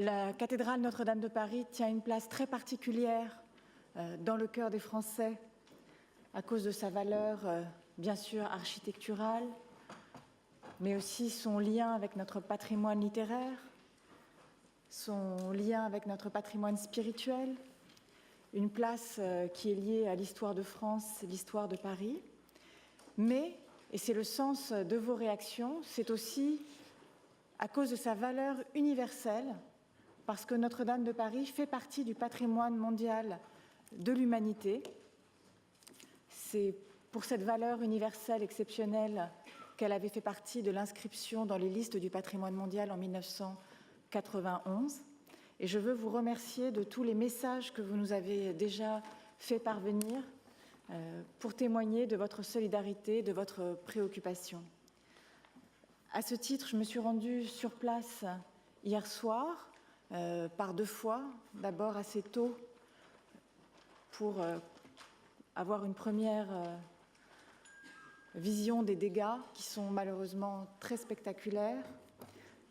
La cathédrale Notre-Dame de Paris tient une place très particulière dans le cœur des Français à cause de sa valeur, bien sûr, architecturale, mais aussi son lien avec notre patrimoine littéraire, son lien avec notre patrimoine spirituel, une place qui est liée à l'histoire de France, l'histoire de Paris. Mais, et c'est le sens de vos réactions, c'est aussi à cause de sa valeur universelle, parce que Notre-Dame de Paris fait partie du patrimoine mondial de l'humanité. C'est pour cette valeur universelle exceptionnelle qu'elle avait fait partie de l'inscription dans les listes du patrimoine mondial en 1991. Et je veux vous remercier de tous les messages que vous nous avez déjà fait parvenir pour témoigner de votre solidarité, de votre préoccupation. À ce titre, je me suis rendue sur place hier soir par 2 fois, d'abord assez tôt pour avoir une première vision des dégâts qui sont malheureusement très spectaculaires,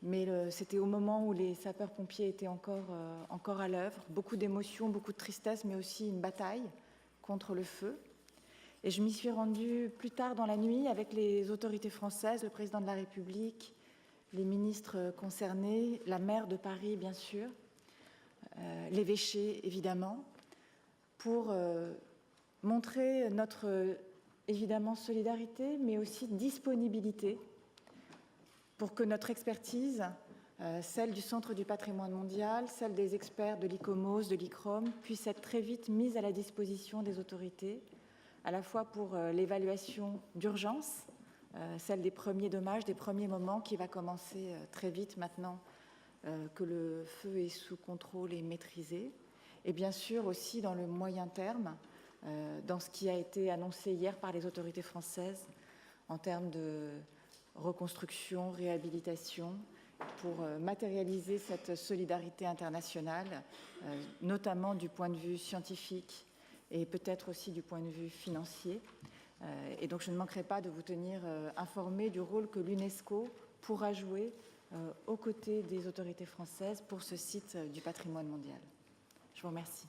mais c'était au moment où les sapeurs-pompiers étaient encore à l'œuvre, beaucoup d'émotions, beaucoup de tristesse, mais aussi une bataille contre le feu. Et je m'y suis rendue plus tard dans la nuit avec les autorités françaises, le président de la République, les ministres concernés, la maire de Paris, bien sûr, l'évêché, évidemment, pour montrer notre, évidemment, solidarité, mais aussi disponibilité pour que notre expertise, celle du Centre du patrimoine mondial, celle des experts de l'ICOMOS, de l'ICROM, puisse être très vite mise à la disposition des autorités, à la fois pour l'évaluation d'urgence, celle des premiers dommages, des premiers moments qui va commencer très vite maintenant que le feu est sous contrôle et maîtrisé, et bien sûr aussi dans le moyen terme, dans ce qui a été annoncé hier par les autorités françaises en termes de reconstruction, réhabilitation, pour matérialiser cette solidarité internationale, notamment du point de vue scientifique et peut-être aussi du point de vue financier. Et donc je ne manquerai pas de vous tenir informé du rôle que l'UNESCO pourra jouer aux côtés des autorités françaises pour ce site du patrimoine mondial. Je vous remercie.